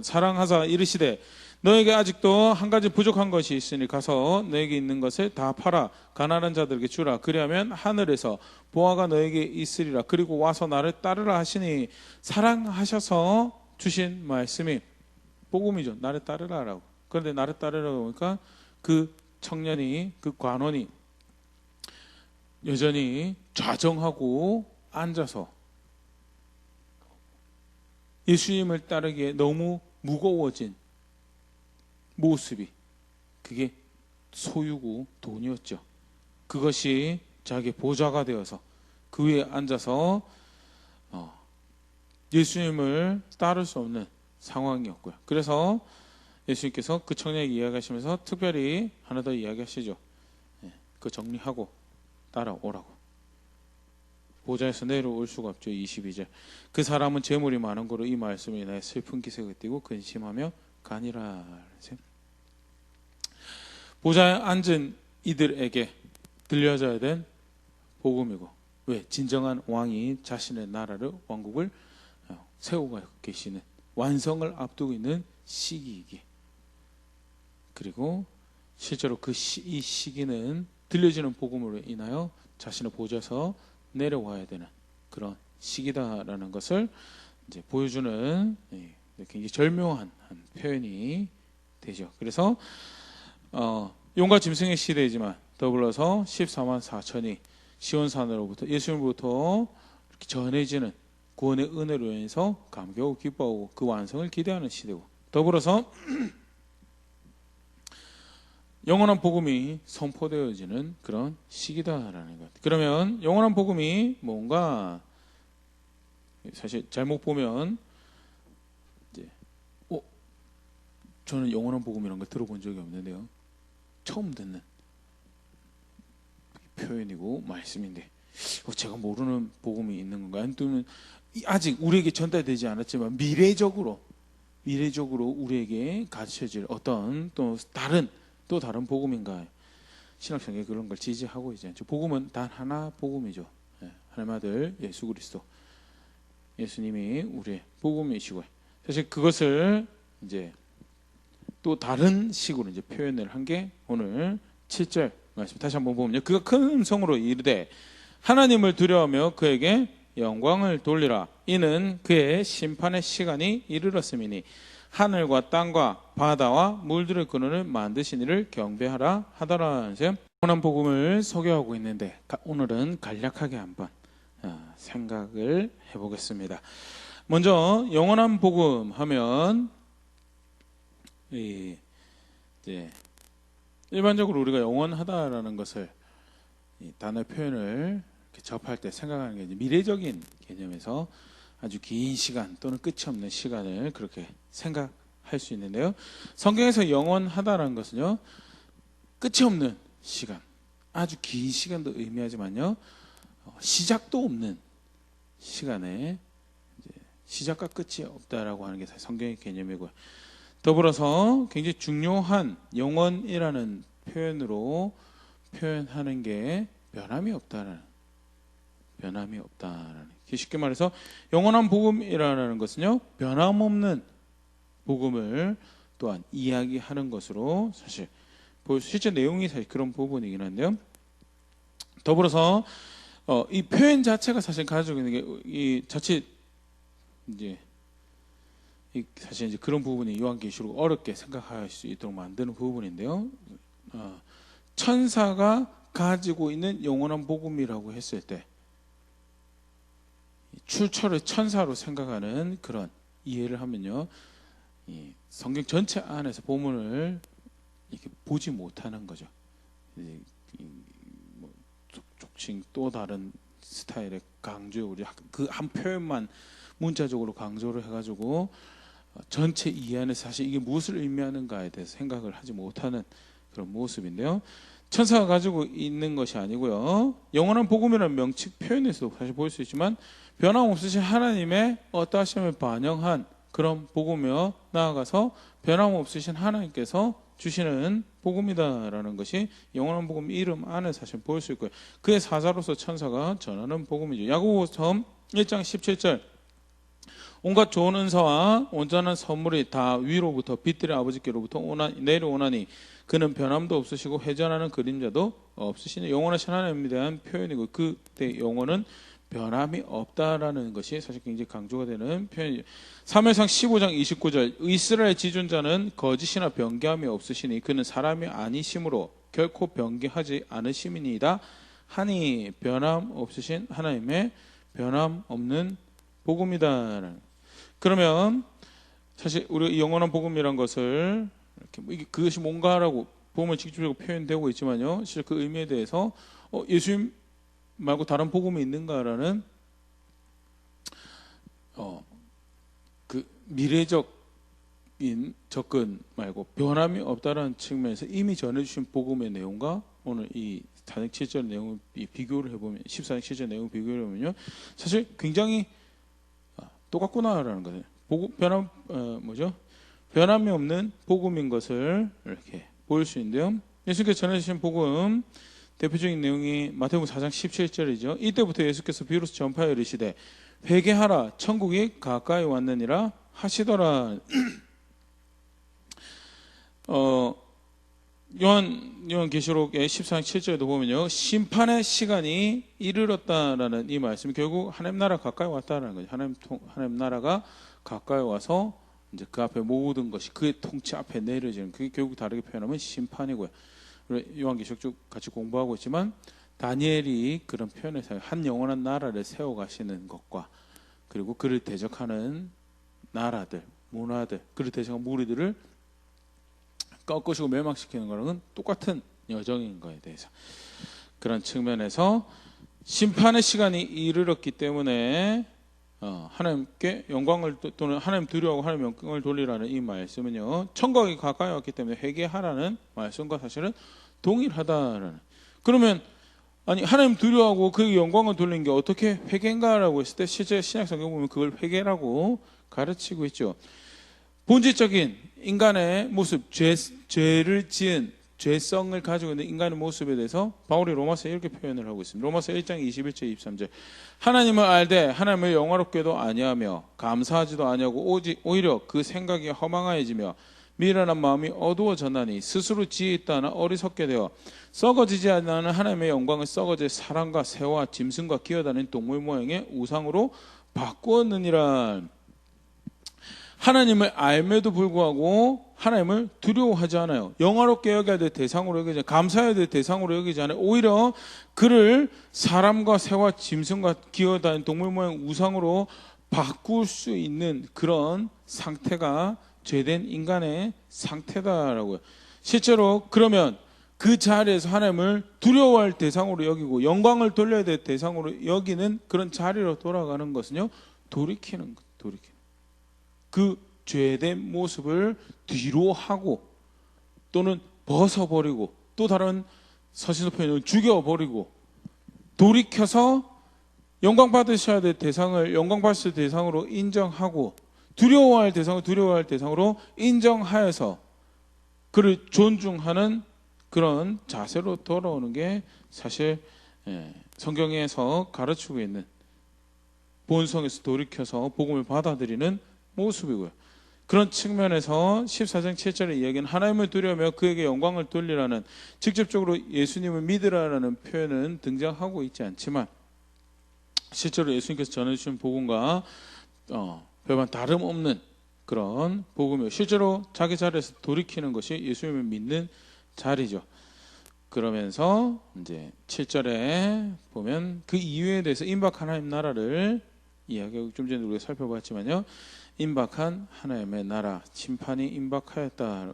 사랑하사 이르시되 너에게 아직도 한 가지 부족한 것이 있으니 가서 너에게 있는 것을 다 팔아 가난한 자들에게 주라. 그리하면 하늘에서 보화가 너에게 있으리라. 그리고 와서 나를 따르라 하시니 사랑하셔서 주신 말씀이 복음이죠. 나를 따르라라고. 그런데 나를 따르라고 하니까 그 청년이 그 관원이 여전히 좌정하고 앉아서 예수님을 따르기에 너무 무거워진 모습이 그게 소유고 돈이었죠. 그것이 자기 보좌가 되어서 그 위에 앉아서 예수님을 따를 수 없는 상황이었고요. 그래서 예수님께서 그 청년에게 이야기하시면서 특별히 하나 더 이야기하시죠. 그거 정리하고 따라오라고. 보좌에서 내려올 수가 없죠. 22절. 그 사람은 재물이 많은 거로 이 말씀에 인하여 슬픈 기색을 띠고 근심하며 가니라. 보좌에 앉은 이들에게 들려져야 된 복음이고, 왜? 진정한 왕이 자신의 나라를 왕국을 세우고 계시는 완성을 앞두고 있는 시기이기. 그리고 실제로 이 시기는 들려지는 복음으로 인하여 자신의 보좌에서 내려와야 되는 그런 시기다라는 것을 이제 보여주는 굉장히 절묘한 표현이 되죠. 그래서 용과 짐승의 시대이지만 더불어서 14만 4천이 시온산으로부터 예수님으로부터 이렇게 전해지는 구원의 은혜로 인해서 감격하고 기뻐하고 그 완성을 기대하는 시대고, 더불어서 영원한 복음이 선포되어지는 그런 시기다라는 것. 그러면 영원한 복음이 뭔가 사실 잘못 보면 이제 저는 영원한 복음이라는 걸 들어본 적이 없는데요. 처음 듣는 표현이고 말씀인데 제가 모르는 복음이 있는 건가요? 또는 아직 우리에게 전달되지 않았지만 미래적으로 우리에게 가르쳐질 어떤 또 다른 복음인가? 신학성경에 그런 걸 지지하고 있지 않죠. 복음은 단 하나 복음이죠. 하나님의 아들 예수 그리스도, 예수님이 우리의 복음이시고, 사실 그것을 이제 또 다른 식으로 이제 표현을 한 게 오늘 7절 말씀 다시 한번 보면요. 그가 큰 음성으로 이르되 하나님을 두려워하며 그에게 영광을 돌리라. 이는 그의 심판의 시간이 이르렀음이니 하늘과 땅과 바다와 물들의 근원을 만드신 이를 경배하라 하더라. 영원한 복음을 소개하고 있는데 오늘은 간략하게 한번 생각을 해보겠습니다. 먼저 영원한 복음 하면 이제 일반적으로 우리가 영원하다라는 것을 이 단어 표현을 접할 때 생각하는 게 이제 미래적인 개념에서 아주 긴 시간 또는 끝이 없는 시간을 그렇게 생각할 수 있는데요. 성경에서 영원하다라는 것은요, 끝이 없는 시간, 아주 긴 시간도 의미하지만요, 시작도 없는 시간에 이제 시작과 끝이 없다라고 하는 게 성경의 개념이고요. 더불어서 굉장히 중요한 영원이라는 표현으로 표현하는 게 변함이 없다라는, 쉽게 말해서 영원한 복음이라는 것은요, 변함없는 복음을 또한 이야기하는 것으로 사실 실제 내용이 사실 그런 부분이긴 한데요. 더불어서 이 표현 자체가 사실 가지고 있는 게 이 자칫 이제 사실 이제 그런 부분이 요한계시록 어렵게 생각할 수 있도록 만드는 부분인데요. 천사가 가지고 있는 영원한 복음이라고 했을 때 출처를 천사로 생각하는 그런 이해를 하면요, 이 성경 전체 안에서 본문을 이렇게 보지 못하는 거죠. 족칭 또 다른 스타일의 강조, 우리 그 한 표현만 문자적으로 강조를 해가지고 전체 이해 안에서 사실 이게 무엇을 의미하는가에 대해서 생각을 하지 못하는 그런 모습인데요. 천사가 가지고 있는 것이 아니고요. 영원한 복음이라는 명칭 표현에서 사실 볼 수 있지만 변함없으신 하나님의 어떠하심을 반영한 그런 복음이며 나아가서 변함없으신 하나님께서 주시는 복음이다라는 것이 영원한 복음 이름 안에 사실 보일 수 있고요. 그의 사자로서 천사가 전하는 복음이죠. 야고보서 1장 17절 온갖 좋은 은사와 온전한 선물이 다 위로부터 빛들의 아버지께로부터 내려오나니 그는 변함도 없으시고 회전하는 그림자도 없으시니 영원하신 하나님에 대한 표현이고 그때 영원은 변함이 없다라는 것이 사실 굉장히 강조가 되는 표현이죠. 사무엘상 15장 29절 이스라엘 지존자는 거짓이나 변개함이 없으시니 그는 사람이 아니심으로 결코 변개하지 않으심이니이다 하니 변함 없으신 하나님의 변함 없는 복음이다. 그러면 사실 우리 영원한 복음이란 것을 이렇게 그것이 뭔가라고 복음을 직접적으로 표현되고 있지만요. 실제 그 의미에 대해서 예수님 말고 다른 복음이 있는가라는 그 미래적인 접근 말고 변함이 없다라는 측면에서 이미 전해주신 복음의 내용과 오늘 이 4장 7절 내용을 비교를 해보면 14장 7절 내용을 비교를 해보면요. 사실 굉장히 똑같구나라는 거예요. 변함이 없는 복음인 것을 이렇게 보일 수 있는데요. 예수님께서 전해주신 복음 대표적인 내용이 마태복음 4장 17절이죠. 이때부터 예수께서 비로소 전파하여 이르시되 회개하라 천국이 가까이 왔느니라 하시더라. 요한계시록의 14장 7절에도 보면요. 심판의 시간이 이르렀다라는 이 말씀이 결국 하나님 나라 가까이 왔다라는 거죠. 하나님 나라가 가까이 와서 이제 그 앞에 모든 것이 그의 통치 앞에 내려지는 그게 결국 다르게 표현하면 심판이고요. 요한계시록 쭉 같이 공부하고 있지만 다니엘이 그런 표현에서 한 영원한 나라를 세워가시는 것과 그리고 그를 대적하는 나라들, 문화들, 그를 대적하는 무리들을 꺾으시고 멸망시키는 거랑은 똑같은 여정인 거에 대해서 그런 측면에서 심판의 시간이 이르렀기 때문에 하나님께 영광을 또는 하나님 두려워하고 하나님 영광을 돌리라는 이 말씀은요 천국이 가까이 왔기 때문에 회개하라는 말씀과 사실은 동일하다라는. 그러면 아니 하나님 두려워하고 그 영광을 돌리는 게 어떻게 회개인가라고 했을 때 실제 신약 성경 보면 그걸 회개라고 가르치고 있죠. 본질적인 인간의 모습, 죄를 지은 죄성을 가지고 있는 인간의 모습에 대해서 바울이 로마서에 이렇게 표현을 하고 있습니다. 로마서 1장 21절 23절 하나님을 알되 하나님을 영화롭게도 아니하며 감사하지도 아니하고 오히려 그 생각이 허망하여지며 미련한 마음이 어두워졌나니 스스로 지혜 있다나 어리석게 되어 썩어지지 않는 하나님의 영광을 썩어질 사람과 새와 짐승과 기어다니는 동물 모양의 우상으로 바꾸었느니라. 하나님을 알매도 불구하고 하나님을 두려워하지 않아요. 영화롭게 여겨야 될 대상으로 여기지 않아요. 감사해야 될 대상으로 여기지 않아요. 오히려 그를 사람과 새와 짐승과 기어다니는 동물 모양 우상으로 바꿀 수 있는 그런 상태가 죄된 인간의 상태다라고요. 실제로 그러면 그 자리에서 하나님을 두려워할 대상으로 여기고 영광을 돌려야 될 대상으로 여기는 그런 자리로 돌아가는 것은요. 돌이키는 것. 그 죄된 모습을 뒤로 하고 또는 벗어버리고 또 다른 서신서 표현은 죽여버리고 돌이켜서 영광 받으셔야 될 대상을 영광 받으실 대상으로 인정하고 두려워할 대상을 두려워할 대상으로 인정하여서 그를 존중하는 그런 자세로 돌아오는 게 사실 성경에서 가르치고 있는 본성에서 돌이켜서 복음을 받아들이는 모습이고요. 그런 측면에서 14장 7절의 이야기는 하나님을 두려워하며 그에게 영광을 돌리라는 직접적으로 예수님을 믿으라는 표현은 등장하고 있지 않지만 실제로 예수님께서 전해주신 복음과 별반 다름없는 그런 복음이에요. 실제로 자기 자리에서 돌이키는 것이 예수님을 믿는 자리죠. 그러면서 이제 7절에 보면 그 이유에 대해서 임박한 하나님 나라를 이야기하고 좀 전에 우리가 살펴봤지만요. 임박한 하나님의 나라 심판이 임박하였다.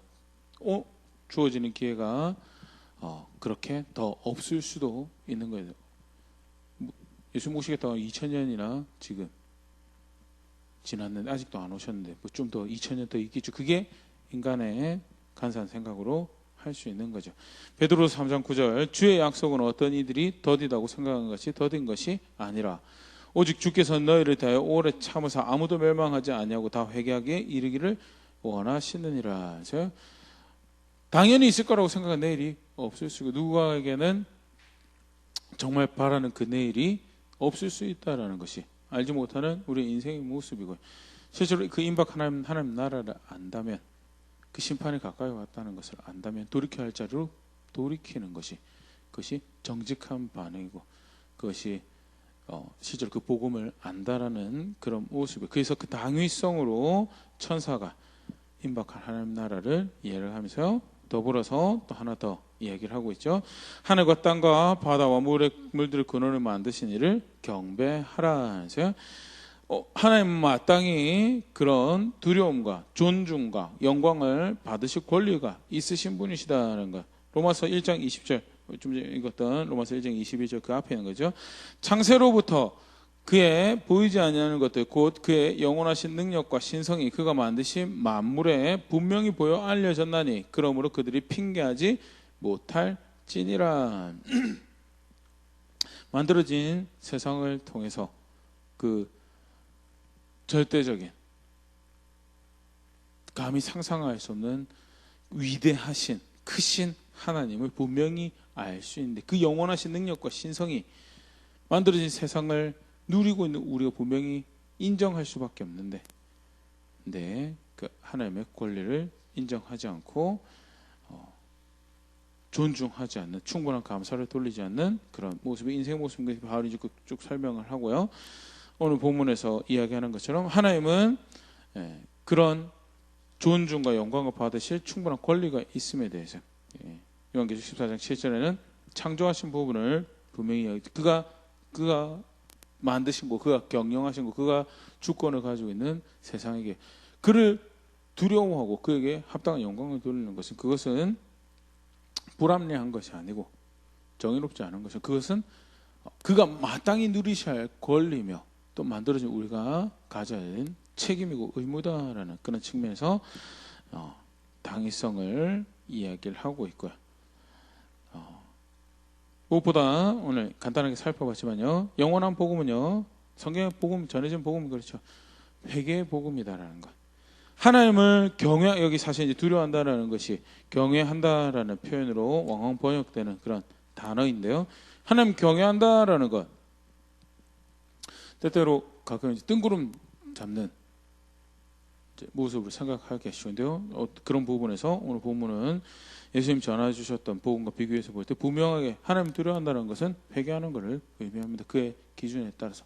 주어지는 기회가 그렇게 더 없을 수도 있는 거예요. 예수 모시겠다고 2000년이나 지금 지났는데 아직도 안 오셨는데 좀 더 2000년 더 있겠죠. 그게 인간의 간사한 생각으로 할 수 있는 거죠. 베드로서 3장 9절 주의 약속은 어떤 이들이 더디다고 생각한 것이 더딘 것이 아니라 오직 주께서 너희를 대하여 오래 참으사 아무도 멸망하지 아니하고 다 회개하기에 이르기를 원하시느니라. 당연히 있을 거라고 생각한 내일이 없을 수 있고 누구에게는 정말 바라는 그 내일이 없을 수 있다라는 것이 알지 못하는 우리 인생의 모습이고요. 실제로 그 임박 하나님 나라를 안다면 그 심판이 가까이 왔다는 것을 안다면 돌이켜야 할 자리로 돌이키는 것이 그것이 정직한 반응이고 그것이 실제로 그 복음을 안다라는 그런 모습이에요. 그래서 그 당위성으로 천사가 임박한 하나님 나라를 이해를 하면서 더불어서 또 하나 더 이야기를 하고 있죠. 하늘과 땅과 바다와 물들의 근원을 만드신 이를 경배하라. 하나님 마땅히 그런 두려움과 존중과 영광을 받으실 권리가 있으신 분이시다는 것. 로마서 1장 20절 좀 전에 읽었던 로마서 1장 21절 그 앞에 있는 거죠. 창세로부터 그의 보이지 아니하는 것들 곧 그의 영원하신 능력과 신성이 그가 만드신 만물에 분명히 보여 알려졌나니 그러므로 그들이 핑계하지 못할지니라. 만들어진 세상을 통해서 그 절대적인 감히 상상할 수 없는 위대하신 크신 하나님을 분명히 알 수 있는데 그 영원하신 능력과 신성이 만들어진 세상을 누리고 있는 우리가 분명히 인정할 수밖에 없는데 그 하나님의 권리를 인정하지 않고 존중하지 않는 충분한 감사를 돌리지 않는 그런 모습이 인생의 모습인 것을 바울이 쭉 설명을 하고요. 오늘 본문에서 이야기하는 것처럼 하나님은 그런 존중과 영광을 받으실 충분한 권리가 있음에 대해서 요한계시록 14장 7절에는 창조하신 부분을 분명히 그가 만드신 거, 그가 경영하신 거, 그가 주권을 가지고 있는 세상에게 그를 두려워하고 그에게 합당한 영광을 돌리는 것은 그것은 불합리한 것이 아니고 정의롭지 않은 것은 그것은 그가 마땅히 누리셔야 할 권리며 또 만들어진 우리가 가져야 할 책임이고 의무다라는 그런 측면에서 당위성을 이야기를 하고 있고요. 무엇보다 오늘 간단하게 살펴봤지만요. 영원한 복음은요. 성경의 복음, 전해진 복음은 그렇죠. 회개의 복음이다라는 것. 하나님을 여기 사실 이제 두려워한다라는 것이 경외한다라는 표현으로 왕왕 번역되는 그런 단어인데요. 하나님 경외한다라는 것. 때때로 가끔 이제 뜬구름 잡는 모습을 생각하기 쉬운데요. 그런 부분에서 오늘 본문은 예수님 전해 주셨던 복음과 비교해서 볼 때 분명하게 하나님 두려워한다는 것은 회개하는 것을 의미합니다. 그의 기준에 따라서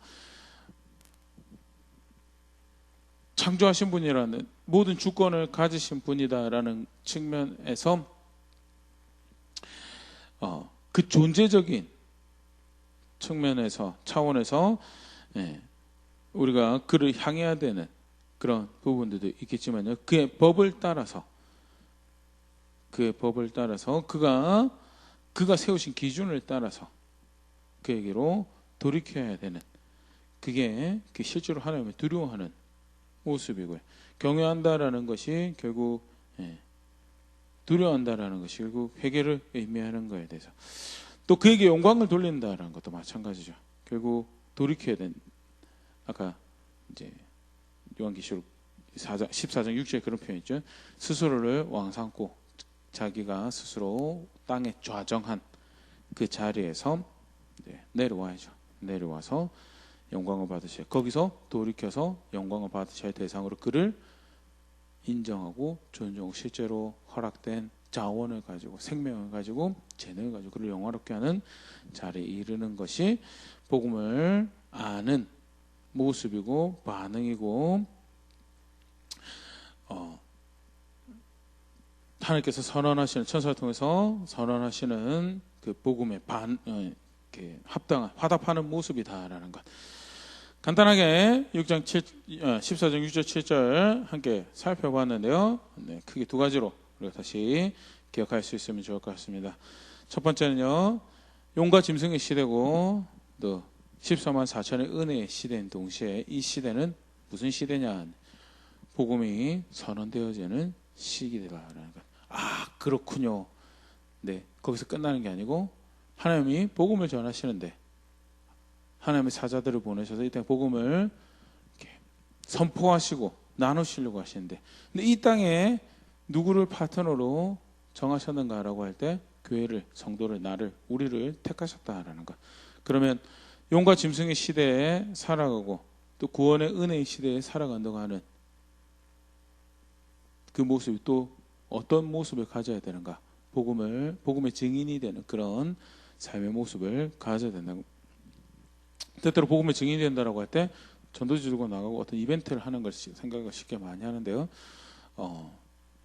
창조하신 분이라는 모든 주권을 가지신 분이다라는 측면에서 그 존재적인 측면에서 차원에서 우리가 그를 향해야 되는 그런 부분들도 있겠지만요. 그의 법을 따라서 그가 세우신 기준을 따라서 그에게로 돌이켜야 되는 그게 실제로 하나님을 두려워하는 모습이고요. 경외한다라는 것이 결국 두려워한다라는 것이 결국 회개를 의미하는 것에 대해서 또 그에게 영광을 돌린다라는 것도 마찬가지죠. 결국 돌이켜야 된 아까 이제 요한계시록 14장 6절에 그런 표현 있죠. 스스로를 왕 삼고 자기가 스스로 땅에 좌정한 그 자리에서 내려와야죠. 내려와서 영광을 받으셔야 거기서 돌이켜서 영광을 받으셔야 할 대상으로 그를 인정하고 존중하고 실제로 허락된 자원을 가지고 생명을 가지고 재능을 가지고 그를 영화롭게 하는 자리에 이르는 것이 복음을 아는 모습이고 반응이고 하나님께서 선언하시는 천사를 통해서 선언하시는 그 복음에 합당한 화답하는 모습이다라는 것. 간단하게 14장 6절 7절 함께 살펴봤는데요. 크게 두 가지로 우리가 다시 기억할 수 있으면 좋을 것 같습니다. 첫 번째는요. 용과 짐승의 시대고 또 14만 4천의 은혜의 시대인 동시에 이 시대는 무슨 시대냐? 복음이 선언되어지는 시기다라는 것. 아, 그렇군요. 네, 거기서 끝나는 게 아니고 하나님이 복음을 전하시는데 하나님의 사자들을 보내셔서 이 땅에 복음을 이렇게 선포하시고 나누시려고 하시는데, 근데 이 땅에 누구를 파트너로 정하셨는가라고 할 때 교회를, 성도를, 나를, 우리를 택하셨다라는 것. 그러면 용과 짐승의 시대에 살아가고 또 구원의 은혜의 시대에 살아간다고 하는 그 모습이 또 어떤 모습을 가져야 되는가? 복음의 증인이 되는 그런 삶의 모습을 가져야 된다고. 때때로 복음의 증인이 된다라고 할 때 전도지 들고 나가고 어떤 이벤트를 하는 걸 생각을 쉽게 많이 하는데요.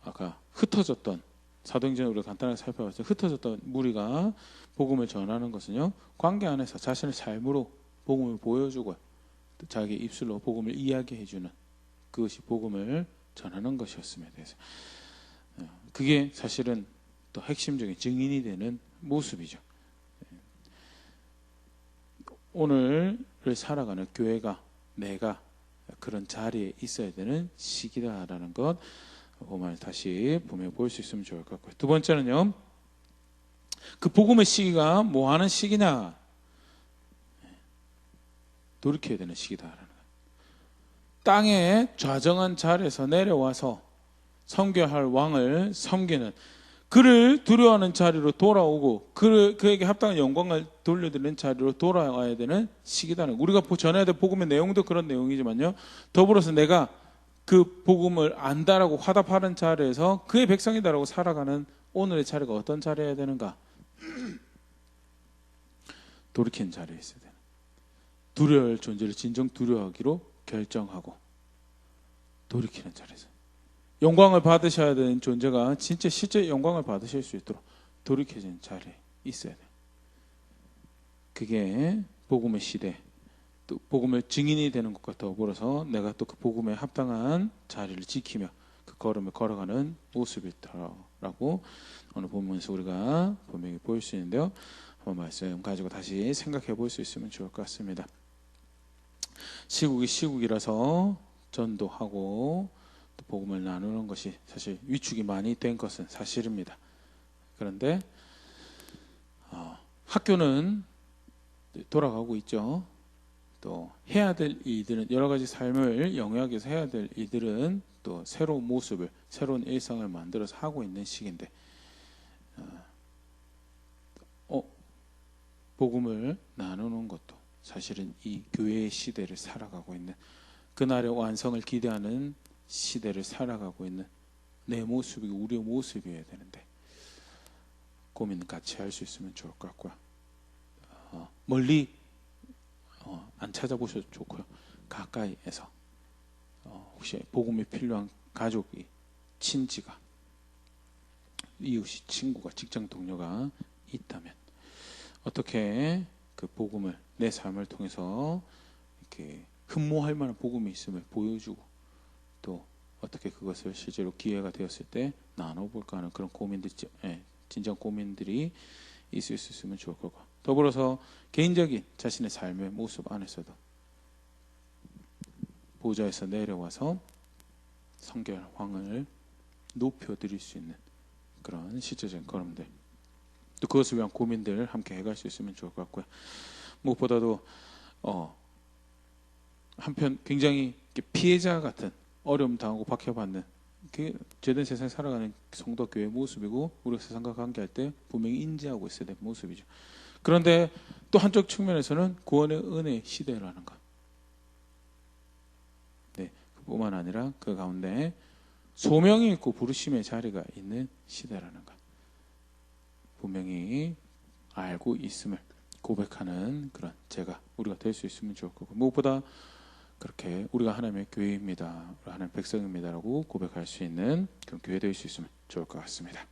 아까 흩어졌던 사도행전을 우리가 간단하게 살펴봤죠. 흩어졌던 무리가 복음을 전하는 것은요, 관계 안에서 자신의 삶으로 복음을 보여주고 자기 입술로 복음을 이야기해주는 그것이 복음을 전하는 것이었음에 대해서, 그게 사실은 또 핵심적인 증인이 되는 모습이죠. 오늘을 살아가는 교회가, 내가 그런 자리에 있어야 되는 시기다라는 것, 오늘 다시 보며 볼 수 있으면 좋을 것 같고요. 두 번째는요, 그 복음의 시기가 뭐 하는 시기냐? 돌이켜야 되는 시기다라는 것. 땅에 좌정한 자리에서 내려와서 섬겨야 할 왕을 섬기는, 그를 두려워하는 자리로 돌아오고 그에게 합당한 영광을 돌려드리는 자리로 돌아와야 되는 시기다는, 우리가 전해야 될 복음의 내용도 그런 내용이지만요, 더불어서 내가 그 복음을 안다라고 화답하는 자리에서 그의 백성이다라고 살아가는 오늘의 자리가 어떤 자리여야 되는가? 돌이키는 자리에 있어야 되는, 두려워할 존재를 진정 두려워하기로 결정하고 돌이키는 자리에서 영광을 받으셔야 되는 존재가 진짜 실제 영광을 받으실 수 있도록 돌이켜진 자리에 있어야 돼요. 그게 복음의 시대, 또 복음의 증인이 되는 것과 더불어서 내가 또 그 복음에 합당한 자리를 지키며 그 걸음을 걸어가는 모습이더라고 오늘 본문에서 우리가 분명히 보일 수 있는데요. 한번 말씀 가지고 다시 생각해 볼 수 있으면 좋을 것 같습니다. 시국이 시국이라서 전도하고 또 복음을 나누는 것이 사실 위축이 많이 된 것은 사실입니다. 그런데 학교는 돌아가고 있죠. 또 해야 될 일들은, 여러 가지 삶을 영위하기 위해서 해야 될 일들은 또 새로운 모습을, 새로운 일상을 만들어서 하고 있는 시기인데, 복음을 나누는 것도 사실은 이 교회의 시대를 살아가고 있는, 그날의 완성을 기대하는 시대를 살아가고 있는 내 모습이고 우리의 모습이어야 되는데, 고민 같이 할 수 있으면 좋을 것 같고요. 멀리 안 찾아보셔도 좋고요. 가까이에서 혹시 복음이 필요한 가족이, 친지가, 이웃이, 친구가, 직장 동료가 있다면 어떻게 그 복음을 내 삶을 통해서 이렇게 흠모할 만한 복음이 있음을 보여주고, 또 어떻게 그것을 실제로 기회가 되었을 때 나눠볼까 하는 그런 고민들이, 진정 고민들이 있을 수 있으면 좋을 거고, 더불어서 개인적인 자신의 삶의 모습 안에서도 보좌에서 내려와서 성결 왕을 높여드릴 수 있는 그런 실제적인 걸음들, 또 그것을 위한 고민들 함께 해갈 수 있으면 좋을 것 같고요. 무엇보다도 한편 굉장히 피해자 같은, 어려움 당하고 박해받는 그 죄된 세상에 살아가는 성도 교회의 모습이고, 우리가 세상과 관계할 때 분명히 인지하고 있어야 될 모습이죠. 그런데 또 한쪽 측면에서는 구원의 은혜 시대라는 것, 그뿐만 아니라 그 가운데 소명이 있고 부르심의 자리가 있는 시대라는 것, 분명히 알고 있음을 고백하는 그런 우리가 될 수 있으면 좋을 거고, 무엇보다 그렇게 우리가 하나님의 교회입니다, 하나님의 백성입니다라고 고백할 수 있는 그런 교회 될 수 있으면 좋을 것 같습니다.